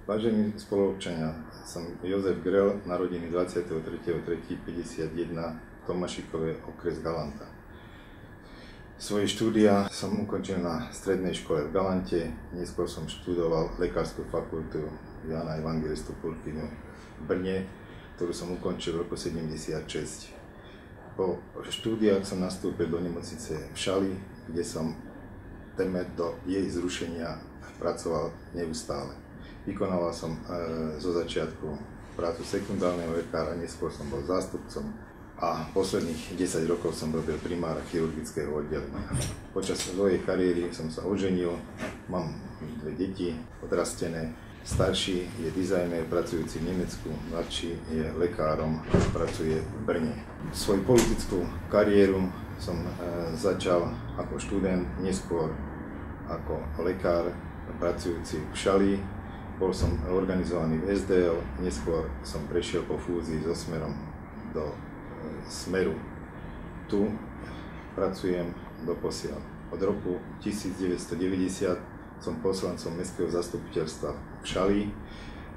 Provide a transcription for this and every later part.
Vážení spoluobčania, som Jozef Grel, narodený 23.3.51 v Tomášikove, okres Galanta. Svoje štúdia som ukončil na strednej škole v Galante, neskôr som študoval lekárskú fakultu Jána Evangelistu Purkyňu v Brne, ktorú som ukončil v roku 76. Po štúdiách som nastúpil do nemocnice v Šali, kde som témer do jej zrušenia pracoval neustále. Vykonával som zo začiatku prácu sekundárneho lekára, neskôr som bol zástupcom a posledných 10 rokov som robil primára chirurgického oddelenia. Počas svojej kariéry som sa oženil, mám dve deti odrastené. Starší je dizajner pracujúci v Nemecku, mladší je lekárom a pracuje v Brne. Svoju politickú kariéru som začal ako študent, neskôr ako lekár pracujúci v Šali. Bol som organizovaný v SDL, neskôr som prešiel po fúzii so Smerom do Smeru. Tu pracujem doposiaľ. Od roku 1990 som poslancom Mestského zastupiteľstva v Šali,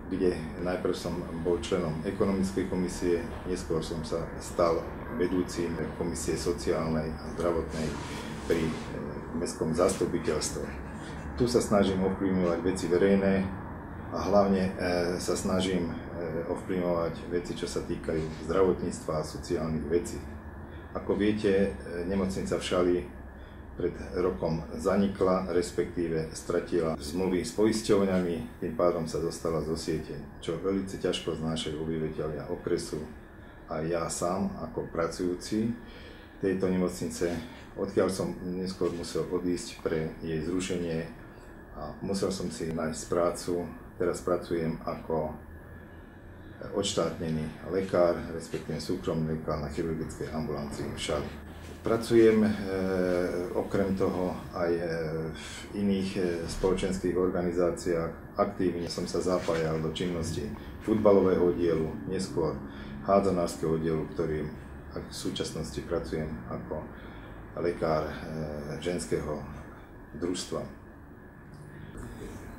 kde najprv som bol členom ekonomickej komisie, neskôr som sa stal vedúcim komisie sociálnej a zdravotnej pri Mestskom zastupiteľstve. Tu sa snažím ovplyvňovať veci verejné, a hlavne sa snažím ovplyvňovať veci, čo sa týkajú zdravotníctva a sociálnych vecí. Ako viete, nemocnica v Šali pred rokom zanikla, respektíve stratila zmluvy s poisťovňami, tým pádom sa dostala zo siete, čo veľmi ťažko znášajú obyvateľia okresu a ja sám ako pracujúci tejto nemocnice, odkiaľ som neskôr musel odísť pre jej zrušenie a musel som si nájsť prácu. Teraz pracujem ako odštátnený lekár, respektíve súkromný lekár na chirurgickej ambulancii v Šali. Pracujem okrem toho aj v iných spoločenských organizáciách. Aktívne som sa zapájal do činnosti futbalového oddielu, neskôr hádzanárskeho oddielu, ktorým v súčasnosti pracujem ako lekár ženského družstva.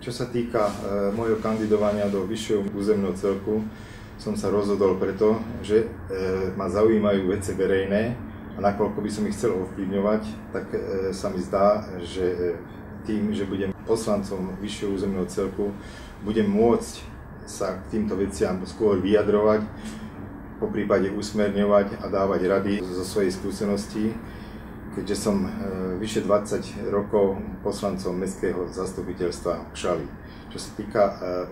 Čo sa týka môjho kandidovania do vyššieho územného celku, som sa rozhodol preto, že ma zaujímajú veci verejné a nakoľko by som ich chcel ovplyvňovať, tak sa mi zdá, že tým, že budem poslancom vyššieho územného celku, budem môcť sa k týmto veciam skôr vyjadrovať, poprípade usmerňovať a dávať rady zo svojej skúsenosti, keďže som vyše 20 rokov poslancom Mestského zastupiteľstva v Šali. Čo sa týka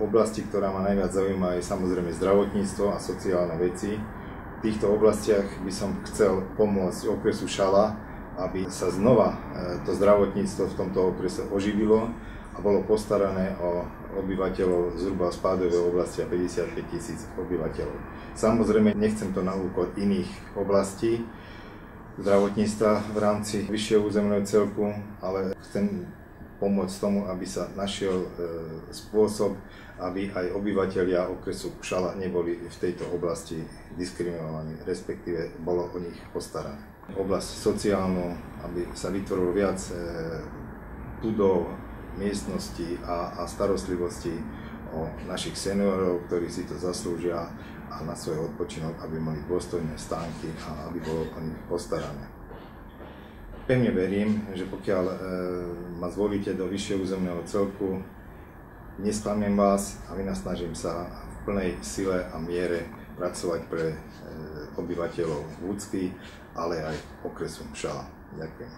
oblasti, ktorá ma najviac zaujíma, je samozrejme zdravotníctvo a sociálne veci. V týchto oblastiach by som chcel pomôcť okresu Šala, aby sa znova to zdravotníctvo v tomto okrese oživilo a bolo postarané o obyvateľov zhruba v spádovej oblasti a 55 000 obyvateľov. Samozrejme, nechcem to na úkor iných oblastí zdravotníctva v rámci vyššieho územného celku, ale chcem pomôcť tomu, aby sa našiel spôsob, aby aj obyvateľia okresu Šala neboli v tejto oblasti diskriminovaní, respektíve bolo o nich postarané. Oblasť sociálnu, aby sa vytvorilo viac budov, miestností a starostlivosti o našich seniorov, ktorí si to zaslúžia, a na svoj odpočinok, aby mali dôstojné stánky a aby bolo o nich postarané. Pevne verím, že pokiaľ ma zvolíte do vyššieho územného celku, nesklamiem vás a vynasnažím sa v plnej sile a miere pracovať pre obyvateľov Vúcky, ale aj okresu Šala. Ďakujem.